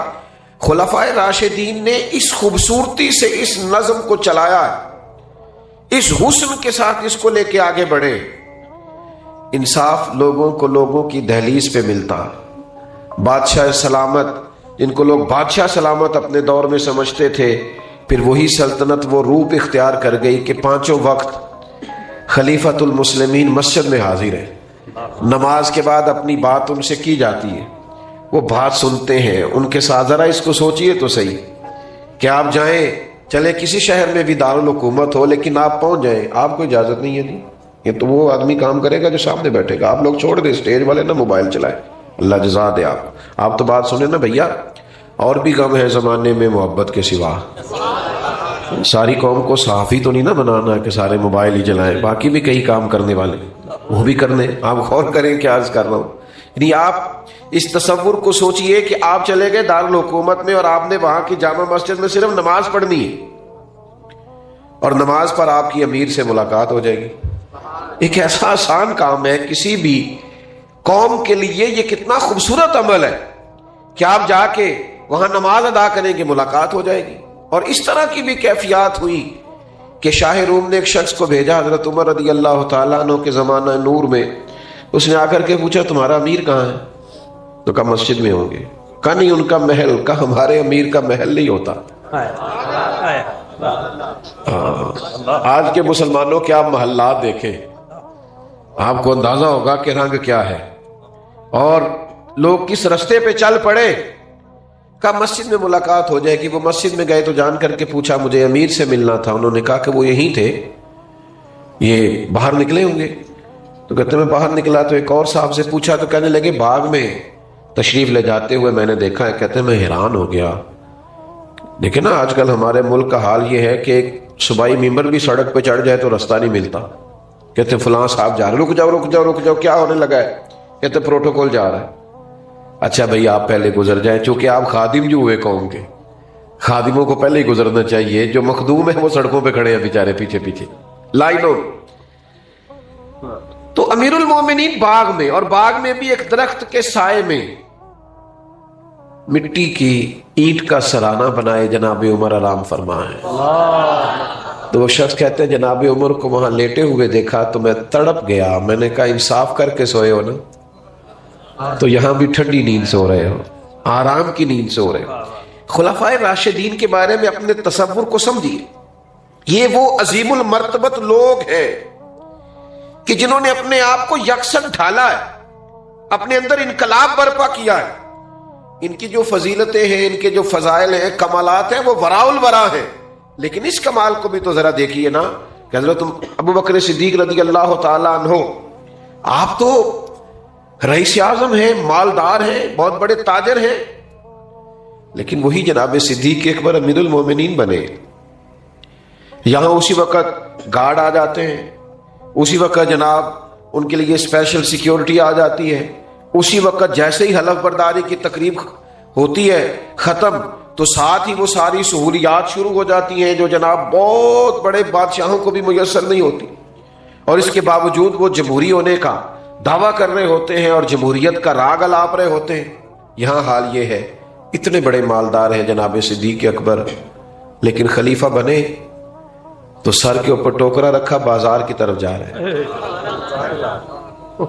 خلفائے راشدین نے اس خوبصورتی سے اس نظم کو چلایا ہے، اس حسن کے ساتھ اس کو لے کے آگے بڑھے. انصاف لوگوں کو لوگوں کی دہلیز پہ ملتا. بادشاہ سلامت، جن کو لوگ بادشاہ سلامت اپنے دور میں سمجھتے تھے، پھر وہی سلطنت وہ روپ اختیار کر گئی کہ پانچوں وقت خلیفۃ المسلمین مسجد میں حاضر ہے. نماز کے بعد اپنی بات ان سے کی جاتی ہے، وہ بات سنتے ہیں. ان کے ساتھ ذرا اس کو سوچئے تو صحیح کہ آپ جائیں، چلے کسی شہر میں بھی دارالحکومت ہو لیکن آپ پہنچ جائیں، آپ کو اجازت نہیں ہے جی، یہ تو وہ آدمی کام کرے گا جو سامنے بیٹھے گا. آپ لوگ چھوڑ دیں اسٹیج والے نا موبائل چلائیں، اللہ جزا دے. آپ تو بات سنیں نا بھیا. اور بھی غم ہے زمانے میں محبت کے سوا. ساری قوم کو صحافی تو نہیں نہ بنانا کہ سارے موبائل ہی چلائیں، باقی بھی کئی کام کرنے والے وہ بھی کرنے. آپ غور کریں کیا عرض کر رہا ہوں. یعنی آپ اس تصور کو سوچئے کہ آپ چلے گئے دارالحکومت میں اور آپ نے وہاں کی جامع مسجد میں صرف نماز پڑھنی ہے اور نماز پر آپ کی امیر سے ملاقات ہو جائے گی. ایک ایسا آسان کام ہے کسی بھی قوم کے لیے، یہ کتنا خوبصورت عمل ہے کہ آپ جا کے وہاں نماز ادا کریں گے، ملاقات ہو جائے گی. اور اس طرح کی بھی کیفیات ہوئی کہ شاہ روم نے ایک شخص کو بھیجا حضرت عمر رضی اللہ تعالیٰ عنہ کے زمانہ نور میں. اس نے آ کر کے پوچھا تمہارا امیر کہاں ہے؟ تو کہا مسجد میں ہوں گے. کہا نہیں ان کا محل. کہا ہمارے امیر کا محل نہیں ہوتا. آج کے مسلمانوں کے آپ محلات دیکھیں، آپ کو اندازہ ہوگا کہ رنگ کیا ہے اور لوگ کس رستے پہ چل پڑے. کہا مسجد میں ملاقات ہو جائے گی. وہ مسجد میں گئے تو جان کر کے پوچھا مجھے امیر سے ملنا تھا. انہوں نے کہا کہ وہ یہیں تھے، یہ باہر نکلے ہوں گے. تو کہتے میں باہر نکلا تو ایک اور صاحب سے پوچھا تو کہنے لگے باغ میں تشریف لے جاتے ہوئے میں نے دیکھا ہے. کہتے میں حیران ہو گیا. دیکھیں نا آج کل ہمارے ملک کا حال یہ ہے کہ ایک صوبائی ممبر بھی سڑک پہ چڑھ جائے تو رستہ نہیں ملتا. کہتے فلاں صاحب جا رہے، رک جاؤ رک جاؤ رک جاؤ، کیا ہونے لگا ہے؟ کہتے پروٹوکول جا رہا ہے. اچھا بھئی آپ پہلے گزر جائیں، چونکہ آپ خادم جو ہوئے قوم کے، خادموں کو پہلے ہی گزرنا چاہیے. جو مخدوم ہیں وہ سڑکوں پہ کھڑے ہیں بیچارے پیچھے پیچھے لائنوں. تو امیر المومنین باغ میں، اور باغ میں بھی ایک درخت کے سائے میں مٹی کی اینٹ کا سرانہ بنائے جناب عمر آرام فرمائے. تو وہ شخص کہتے ہیں جناب عمر کو وہاں لیٹے ہوئے دیکھا تو میں تڑپ گیا. میں نے کہا انصاف کر کے سوئے ہو نا، تو یہاں بھی ٹھنڈی نیند سو رہے ہو، آرام کی نیند سو رہے ہو. خلفائے راشدین کے بارے میں اپنے تصور کو سمجھیے. یہ وہ عظیم المرتبت لوگ ہیں کہ جنہوں نے اپنے آپ کو یکساں ڈھالا ہے، اپنے اندر انقلاب برپا کیا ہے. ان کی جو فضیلتیں ہیں، ان کے جو فضائل ہیں، کمالات ہیں، وہ وراء الورا ہیں. لیکن اس کمال کو بھی تو ذرا دیکھیے نا کہ حضرت ابو بکر صدیق رضی اللہ تعالیٰ عنہ، آپ تو رئیس اعظم ہیں، مالدار ہیں، بہت بڑے تاجر ہیں، لیکن وہی جناب صدیق اکبر امیر المومنین بنے. یہاں اسی وقت گارڈ آ جاتے ہیں، اسی وقت جناب ان کے لیے اسپیشل سیکیورٹی آ جاتی ہے، اسی وقت جیسے ہی حلف برداری کی تقریب ہوتی ہے ختم، تو ساتھ ہی وہ ساری سہولیات شروع ہو جاتی ہیں جو جناب بہت بڑے بادشاہوں کو بھی میسر نہیں ہوتی، اور اس کے باوجود وہ جمہوری ہونے کا دعویٰ کر رہے ہوتے ہیں اور جمہوریت کا راگ الاپ رہے ہوتے ہیں۔ یہاں حال یہ ہے، اتنے بڑے مالدار ہیں جناب صدیق اکبر، لیکن خلیفہ بنے تو سر کے اوپر ٹوکرا رکھا، بازار کی طرف جا رہے ہیں۔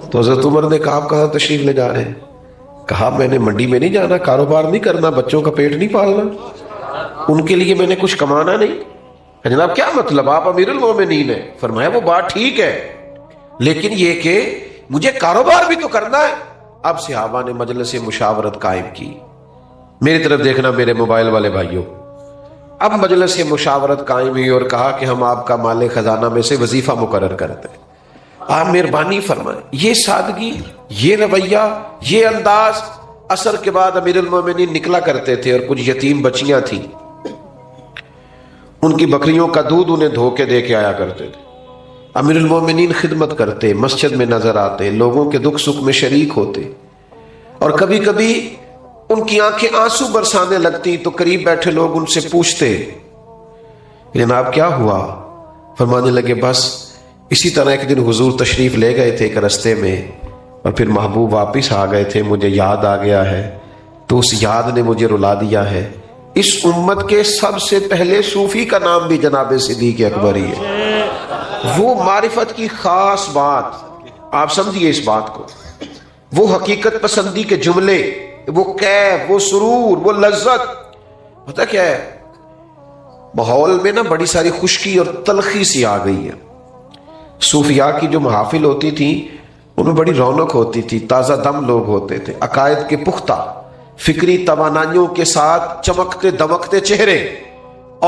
تو حضرت عمر نے کہا آپ کہاں تشریف لے جا رہے ہیں؟ کہا میں نے منڈی میں نہیں جانا، کاروبار نہیں کرنا، بچوں کا پیٹ نہیں پالنا، ان کے لیے میں نے کچھ کمانا نہیں۔ جناب کیا مطلب، آپ امیر المومنین ہیں؟ فرمایا وہ بات ٹھیک ہے، لیکن یہ کہ مجھے کاروبار بھی تو کرنا ہے۔ اب صحابہ نے مجلس مشاورت قائم کی۔ میری طرف دیکھنا میرے موبائل والے بھائیوں، اب مجلس مشاورت قائم ہوئی اور کہا کہ ہم آپ کا مال خزانہ میں سے وظیفہ مقرر کرتے ہیں، آپ مہربانی فرمائیں۔ یہ سادگی، یہ رویہ، یہ انداز، عصر کے بعد امیر المومنین نکلا کرتے تھے اور کچھ یتیم بچیاں تھیں، ان کی بکریوں کا دودھ انہیں دھو کے دے کے آیا کرتے تھے۔ امیر المومنین خدمت کرتے، مسجد میں نظر آتے، لوگوں کے دکھ سکھ میں شریک ہوتے، اور کبھی کبھی ان کی آنکھیں آنسو برسانے لگتی تو قریب بیٹھے لوگ ان سے پوچھتے جناب کیا ہوا؟ فرمانے لگے بس اسی طرح ایک دن حضور تشریف لے گئے تھے ایک رستے میں، اور پھر محبوب واپس آ گئے تھے، مجھے یاد آ گیا ہے، تو اس یاد نے مجھے رلا دیا ہے۔ اس امت کے سب سے پہلے صوفی کا نام بھی جناب صدیق اکبر ہی ہے۔ وہ معرفت کی خاص بات، آپ سمجھیے اس بات کو، وہ حقیقت پسندی کے جملے، وہ کیف، وہ سرور، وہ لذت، پتہ کیا ہے ماحول میں نا بڑی ساری خشکی اور تلخی سی آ گئی ہے۔ صوفیاء کی جو محافل ہوتی تھی ان میں بڑی رونق ہوتی تھی، تازہ دم لوگ ہوتے تھے، عقائد کے پختہ، فکری توانائیوں کے ساتھ چمکتے دمکتے چہرے،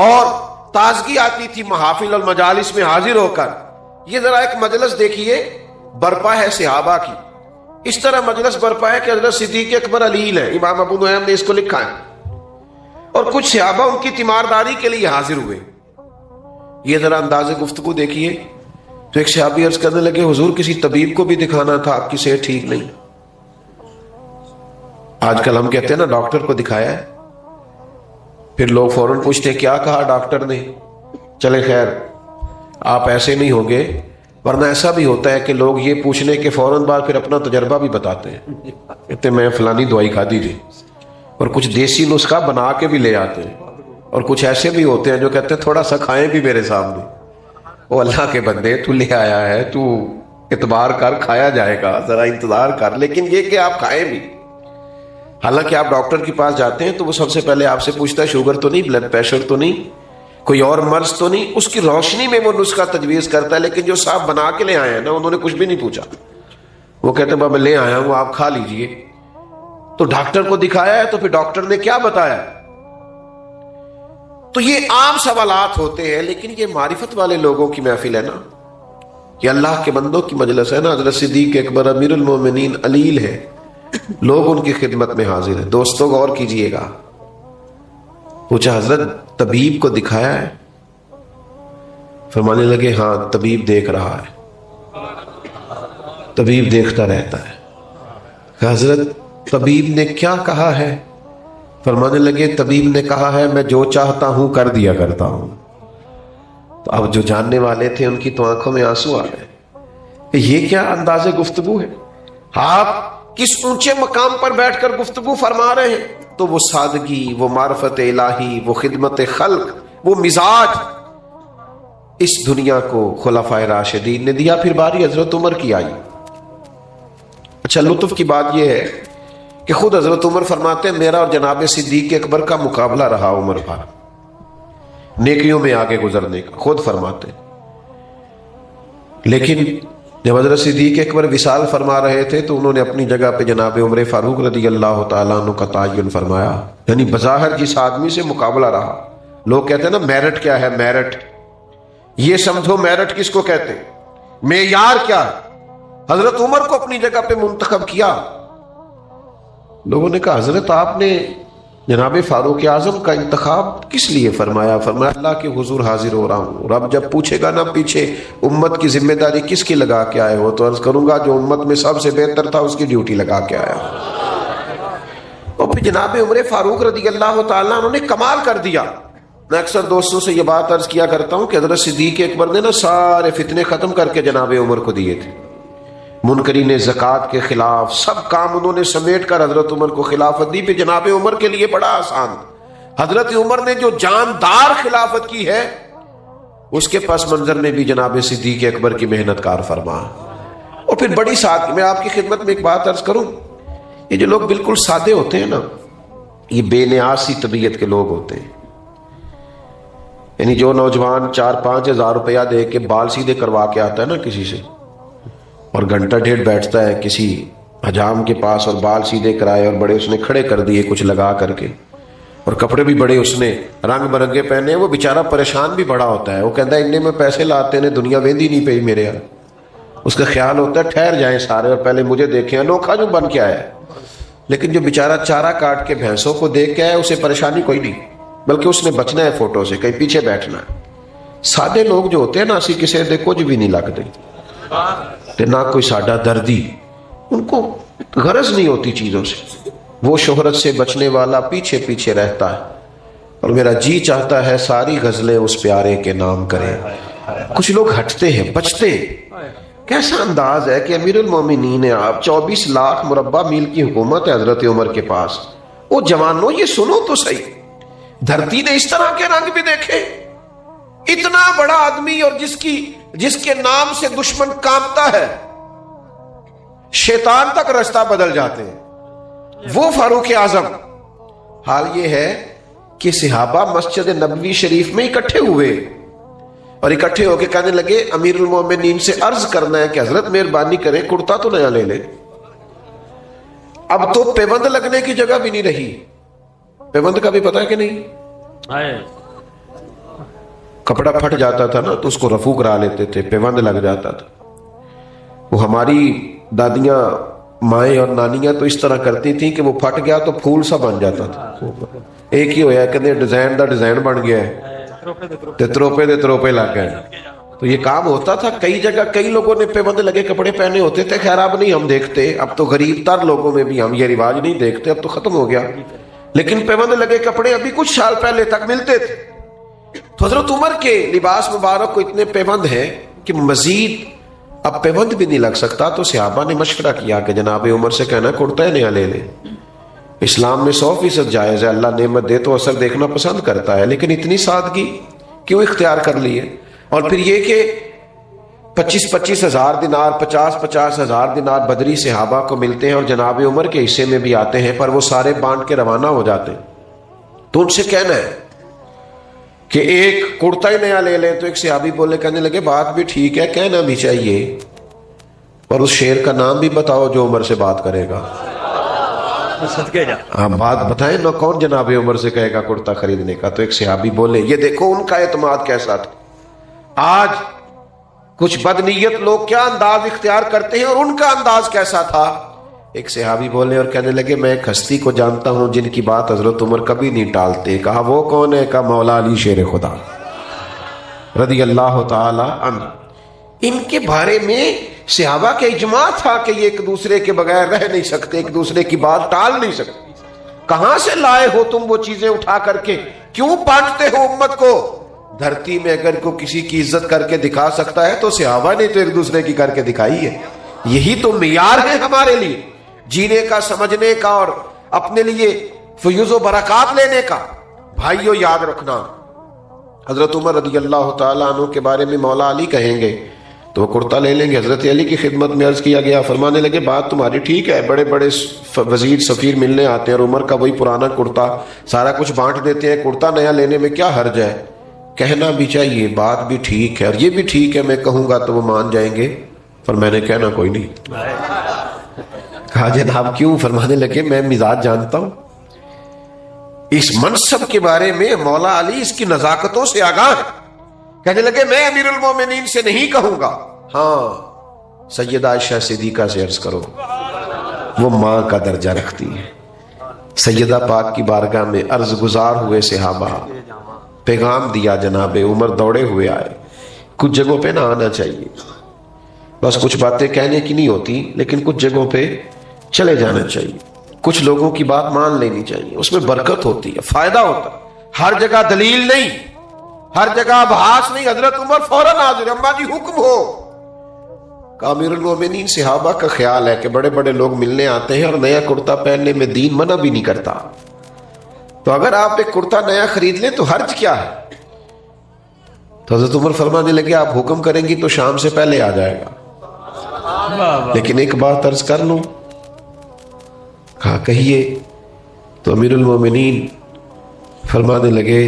اور تازگی آتی تھی محافل اور مجالس میں حاضر ہو کر۔ یہ ذرا ایک مجلس دیکھیے برپا ہے صحابہ کی، اس طرح مجلس برپا ہے کہ حضرت صدیق اکبر علیل ہے، امام ابو نعیم نے اس کو لکھا ہے، اور کچھ صحابہ ان کی تیمارداری کے لیے حاضر ہوئے۔ یہ ذرا انداز گفتگو دیکھیے تو ایک صحابی عرض کرنے لگے حضور کسی طبیب کو بھی دکھانا تھا، آپ کی صحت ٹھیک نہیں۔ آج کل ہم کہتے ہیں نا ڈاکٹر کو دکھایا ہے، پھر لوگ فوراً پوچھتے ہیں کیا کہا ڈاکٹر نے، چلے خیر آپ ایسے نہیں ہوگے، ورنہ ایسا بھی ہوتا ہے کہ لوگ یہ پوچھنے کے فوراً بعد پھر اپنا تجربہ بھی بتاتے ہیں، کہتے ہیں میں فلانی دوائی کھا دی تھی، اور کچھ دیسی نسخہ بنا کے بھی لے آتے ہیں، اور کچھ ایسے بھی ہوتے ہیں جو کہتے ہیں تھوڑا سا کھائیں بھی میرے سامنے۔ او اللہ کے بندے، تو لے آیا ہے، تو اعتبار کر، کھایا جائے گا، ذرا انتظار کر، لیکن یہ کہ آپ کھائیں بھی۔ حالانکہ آپ ڈاکٹر کے پاس جاتے ہیں تو وہ سب سے پہلے آپ سے پوچھتا ہے شوگر تو نہیں، بلڈ پریشر تو نہیں، کوئی اور مرض تو نہیں، اس کی روشنی میں وہ نسخہ تجویز کرتا ہے۔ لیکن جو صاحب بنا کے لے آئے ہیں نا، انہوں نے کچھ بھی نہیں پوچھا، وہ کہتے ہیں بابا لے آیا ہوں آپ کھا لیجئے۔ تو ڈاکٹر کو دکھایا ہے تو پھر ڈاکٹر نے کیا بتایا؟ تو یہ عام سوالات ہوتے ہیں، لیکن یہ معرفت والے لوگوں کی محفل ہے نا، یہ اللہ کے بندوں کی مجلس ہے نا۔ حضرت صدیق اکبر امیر المومنین علیل ہے، لوگ ان کی خدمت میں حاضر ہیں۔ دوستوں غور کیجئے گا، پوچھا حضرت طبیب کو دکھایا ہے؟ فرمانے لگے ہاں طبیب دیکھ رہا ہے، طبیب دیکھتا رہتا ہے۔ حضرت طبیب نے کیا کہا ہے؟ فرمانے لگے طبیب نے کہا ہے میں جو چاہتا ہوں کر دیا کرتا ہوں۔ تو اب جو جاننے والے تھے ان کی تو آنکھوں میں آنسو آ گئے، یہ کیا انداز گفتگو ہے؟ آپ کس اونچے مقام پر بیٹھ کر گفتگو فرما رہے ہیں؟ تو وہ سادگی، وہ معرفت الہی، وہ خدمت خلق، وہ مزاج اس دنیا کو خلفائے راشدین نے دیا۔ پھر باری حضرت عمر کی آئی۔ اچھا لطف کی بات یہ ہے کہ خود حضرت عمر فرماتے ہیں میرا اور جناب صدیق اکبر کا مقابلہ رہا عمر بھر نیکیوں میں آگے گزرنے کا، خود فرماتے ہیں۔ لیکن جب حضرت صدیق اکبر وصال فرما رہے تھے تو انہوں نے اپنی جگہ پہ جناب عمر فاروق رضی اللہ تعالیٰ عنہ کا تعین فرمایا، یعنی بظاہر جس آدمی سے مقابلہ رہا، لوگ کہتے ہیں نا میرٹ کیا ہے، میرٹ، یہ سمجھو میرٹ کس کو کہتے ہیں، معیار کیا ہے؟ حضرت عمر کو اپنی جگہ پہ منتخب کیا۔ لوگوں نے کہا حضرت آپ نے جناب فاروق اعظم کا انتخاب کس لیے فرمایا؟ فرمایا اللہ کے حضور حاضر ہو رہا ہوں، رب جب پوچھے گا نا پیچھے امت کی ذمہ داری کس کی لگا کے آئے ہو، تو عرض کروں گا جو امت میں سب سے بہتر تھا اس کی ڈیوٹی لگا کے آیا۔ تو اور پھر جناب عمر فاروق رضی اللہ تعالیٰ عنہ نے کمال کر دیا. میں اکثر دوستوں سے یہ بات عرض کیا کرتا ہوں کہ حضرت صدیق اکبر نے نا سارے فتنے ختم کر کے جناب عمر کو دیے تھے. منکرین زکوٰۃ کے خلاف سب کام انہوں نے سمیٹ کر حضرت عمر کو خلافت دی. پھر جناب عمر کے لیے بڑا آسان. حضرت عمر نے جو جاندار خلافت کی ہے اس کے پس منظر میں بھی جناب صدیق اکبر کی محنت کار فرما. اور پھر بڑی سادگی، میں آپ کی خدمت میں ایک بات عرض کروں، یہ جو لوگ بالکل سادے ہوتے ہیں نا، یہ بے نیاز سی طبیعت کے لوگ ہوتے ہیں. یعنی جو نوجوان 4-5 ہزار روپیہ دے کے بال سیدھے کروا کے آتا ہے نا کسی سے، اور گھنٹہ ڈیڑھ بیٹھتا ہے کسی حجام کے پاس اور بال سیدھے کرائے اور بڑے اس نے کھڑے کر دیے کچھ لگا کر کے، اور کپڑے بھی بڑے اس نے رنگ برنگے پہنے، وہ بیچارہ پریشان بھی بڑا ہوتا ہے. وہ کہتا ہے انہیں میں پیسے لاتے نے دنیا ویندی نہیں پئی میرے یار. اس کا خیال ہوتا ہے ٹھہر جائیں سارے اور پہلے مجھے دیکھیں، انوکھا جو بن کے آیا ہے. لیکن جو بیچارہ چارہ کاٹ کے بھینسوں کو دیکھ کے آیا اسے پریشانی کوئی نہیں، بلکہ اس نے بچنا ہے فوٹو سے، کہیں پیچھے بیٹھنا ہے. سادے لوگ جو ہوتے ہیں نا، اسی کسی دے کچھ بھی نہیں لگتے تے نہ کوئی ساڈا دردی، ان کو غرض نہیں ہوتی چیزوں سے. وہ شہرت سے بچنے والا پیچھے پیچھے رہتا ہے، اور میرا جی چاہتا ہے ساری غزلیں اس پیارے کے نام کریں. کچھ لوگ ہٹتے ہیں، بچتے. کیسا انداز ہے کہ امیر المومنین ہیں آپ، 24 لاکھ مربع میل کی حکومت ہے حضرت عمر کے پاس. وہ جوانوں یہ سنو تو صحیح، دھرتی نے اس طرح کے رنگ بھی دیکھے. اتنا بڑا آدمی اور جس کے نام سے دشمن کانپتا ہے، شیطان تک رستہ بدل جاتے ہیں، وہ فاروق اعظم. حال یہ ہے کہ صحابہ مسجد نبوی شریف میں اکٹھے ہوئے اور اکٹھے ہو کے کہنے لگے امیر المومنین سے عرض کرنا ہے کہ حضرت مہربانی کریں کرتا تو نیا لے لے. اب تو پیوند لگنے کی جگہ بھی نہیں رہی. پیوند کا بھی پتہ ہے کہ نہیں؟ کپڑا پھٹ جاتا تھا نا تو اس کو رفو کرا لیتے تھے، پیوند لگ جاتا تھا. وہ ہماری دادیاں مائیں اور نانیاں تو اس طرح کرتی تھیں کہ وہ پھٹ گیا تو پھول سا بن جاتا تھا. ایک ہی ہویا کہ ڈیزائن دا ڈیزائن بن گیا ہے تے تروپے دے تروپے لگ گئے. تو یہ کام ہوتا تھا کئی جگہ، کئی لوگوں نے پیوند لگے کپڑے پہنے ہوتے تھے. خیر اب نہیں ہم دیکھتے، اب تو غریب تر لوگوں میں بھی ہم یہ رواج نہیں دیکھتے، اب تو ختم ہو گیا. لیکن پیوند لگے کپڑے ابھی کچھ سال پہلے تک ملتے تھے. تو حضرت عمر کے لباس مبارک کو اتنے پیوند ہیں کہ مزید اب پیوند بھی نہیں لگ سکتا. تو صحابہ نے مشورہ کیا کہ جناب عمر سے کہنا کرتا ہے نیا لے لے. اسلام میں 100% جائز ہے، اللہ نعمت دے تو اثر دیکھنا پسند کرتا ہے، لیکن اتنی سادگی کیوں اختیار کر لی ہے؟ اور پھر یہ کہ 25-25 ہزار دینار، 50-50 ہزار دینار بدری صحابہ کو ملتے ہیں اور جناب عمر کے حصے میں بھی آتے ہیں، پر وہ سارے بانٹ کے روانہ ہو جاتے ہیں. تو ان سے کہنا ہے کہ ایک کرتا ہی نیا لے لیں. تو ایک صحابی بولے، کہنے لگے بات بھی ٹھیک ہے، کہنا بھی چاہیے، اور اس شعر کا نام بھی بتاؤ جو عمر سے بات کرے گا. ہاں بات بتائیں نا، کون جناب عمر سے کہے گا کرتا خریدنے کا؟ تو ایک صحابی بولے، یہ دیکھو ان کا اعتماد کیسا تھا. آج کچھ بدنیت لوگ کیا انداز اختیار کرتے ہیں اور ان کا انداز کیسا تھا. ایک صحابی بولے اور کہنے لگے میں ایک ہستی کو جانتا ہوں جن کی بات حضرت عمر کبھی نہیں ٹالتے. کہا وہ کون ہے؟ کہا مولا علی شیر خدا رضی اللہ تعالی عنہ. ان کے بارے میں صحابہ کے اجماع تھا کہ یہ ایک دوسرے کے بغیر رہ نہیں سکتے، ایک دوسرے کی بات ٹال نہیں سکتے. کہاں سے لائے ہو تم وہ چیزیں اٹھا کر کے؟ کیوں بانٹتے ہو امت کو؟ دھرتی میں اگر کوئی کسی کی عزت کر کے دکھا سکتا ہے تو صحابہ نے تو ایک دوسرے کی کر کے دکھائی ہے. یہی تو معیار ہے ہمارے لیے جینے کا، سمجھنے کا، اور اپنے لیے فیوز و برکات لینے کا. بھائیو یاد رکھنا، حضرت عمر رضی اللہ تعالیٰ عنہ کے بارے میں مولا علی کہیں گے تو وہ کرتا لے لیں گے. حضرت علی کی خدمت میں عرض کیا گیا، فرمانے لگے بات تمہاری ٹھیک ہے، بڑے بڑے وزیر سفیر ملنے آتے ہیں اور عمر کا وہی پرانا کرتا سارا کچھ بانٹ دیتے ہیں، کرتا نیا لینے میں کیا حرج ہے؟ کہنا بھی چاہیے، بات بھی ٹھیک ہے، اور یہ بھی ٹھیک ہے میں کہوں گا تو وہ مان جائیں گے، پر میں نے کہنا کوئی نہیں. کہا جناب کیوں؟ فرمانے لگے میں مزاج جانتا ہوں. اس منصب کے بارے میں مولا علی اس کی نزاکتوں سے آگاہ ہے. کہنے لگے میں امیر المومنین سے نہیں کہوں گا، ہاں سیدہ عائشہ صدیقہ سے عرض کرو، وہ ماں کا درجہ رکھتی ہے. سیدہ پاک کی بارگاہ میں عرض گزار ہوئے صحابہ، پیغام دیا جناب عمر دوڑے ہوئے آئے. کچھ جگہوں پہ نہ آنا چاہیے، بس کچھ باتیں کہنے کی نہیں ہوتی، لیکن کچھ جگہوں پہ چلے جانا چاہیے. کچھ لوگوں کی بات مان لینی چاہیے، اس میں برکت ہوتی ہے، فائدہ ہوتا ہے۔ ہر جگہ دلیل نہیں، ہر جگہ ابحاث نہیں۔ حضرت عمر فوراً حاضر، اماں جی حکم ہو۔ امیر المومنین صحابہ کا خیال ہے کہ بڑے بڑے لوگ ملنے آتے ہیں اور نیا کرتا پہننے میں دین منع بھی نہیں کرتا، تو اگر آپ ایک کرتا نیا خرید لیں تو حرج کیا ہے؟ تو حضرت عمر فرمانے لگے آپ حکم کریں گی تو شام سے پہلے آ جائے گا، لیکن ایک بات عرض کر لوں۔ کہا کہیے۔ تو امیر المومنین فرمانے لگے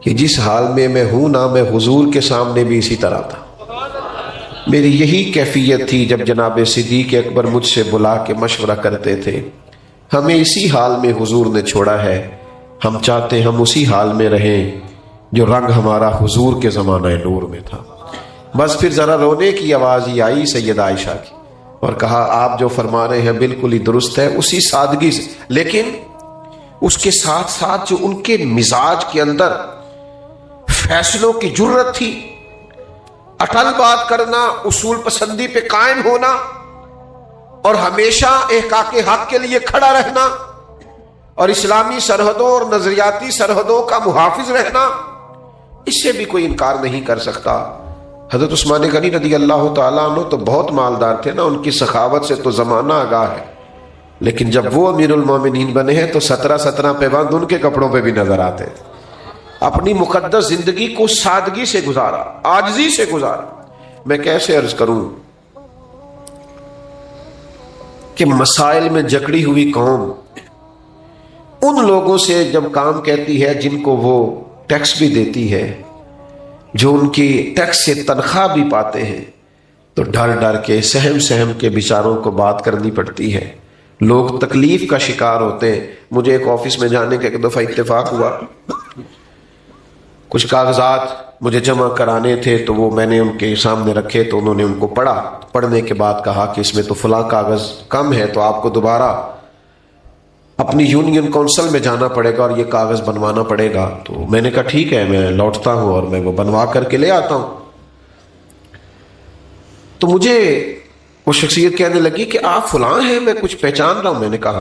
کہ جس حال میں ہوں نا، میں حضور کے سامنے بھی اسی طرح تھا، میری یہی کیفیت تھی جب جناب صدیق اکبر مجھ سے بلا کے مشورہ کرتے تھے، ہمیں اسی حال میں حضور نے چھوڑا ہے، ہم چاہتے ہم اسی حال میں رہیں جو رنگ ہمارا حضور کے زمانہ نور میں تھا۔ بس پھر ذرا رونے کی آواز ہی آئی سیدہ عائشہ کی، اور کہا آپ جو فرما رہے ہیں بالکل ہی درست ہے، اسی سادگی سے، لیکن اس کے ساتھ ساتھ جو ان کے مزاج کے اندر فیصلوں کی جرت تھی، اٹل بات کرنا، اصول پسندی پہ قائم ہونا، اور ہمیشہ احقاق حق کے لیے کھڑا رہنا، اور اسلامی سرحدوں اور نظریاتی سرحدوں کا محافظ رہنا، اس سے بھی کوئی انکار نہیں کر سکتا۔ حضرت عثمان غنی رضی اللہ تعالیٰ عنہ تو بہت مالدار تھے نا، ان کی سخاوت سے تو زمانہ آگاہ ہے، لیکن جب وہ امیر المومنین بنے ہیں تو 17 پیوند ان کے کپڑوں پہ بھی نظر آتے تھے۔ اپنی مقدس زندگی کو سادگی سے گزارا، عاجزی سے گزارا۔ میں کیسے عرض کروں کہ مسائل میں جکڑی ہوئی قوم ان لوگوں سے جب کام کہتی ہے جن کو وہ ٹیکس بھی دیتی ہے، جو ان کی ٹیکس سے تنخواہ بھی پاتے ہیں، تو ڈر ڈر کے سہم کے بیچاروں کو بات کرنی پڑتی ہے۔ لوگ تکلیف کا شکار ہوتے ہیں۔ مجھے ایک آفس میں جانے کا ایک دفعہ اتفاق ہوا، کچھ کاغذات مجھے جمع کرانے تھے، تو وہ میں نے ان کے سامنے رکھے، تو انہوں نے ان کو پڑھا۔ پڑھنے کے بعد کہا کہ اس میں تو فلاں کاغذ کم ہے، تو آپ کو دوبارہ اپنی یونین کونسل میں جانا پڑے گا اور یہ کاغذ بنوانا پڑے گا۔ تو میں نے کہا ٹھیک ہے، میں لوٹتا ہوں اور میں وہ بنوا کر کے لے آتا ہوں۔ تو مجھے وہ شخصیت کہنے لگی کہ آپ فلاں ہیں، میں کچھ پہچان رہا ہوں۔ میں نے کہا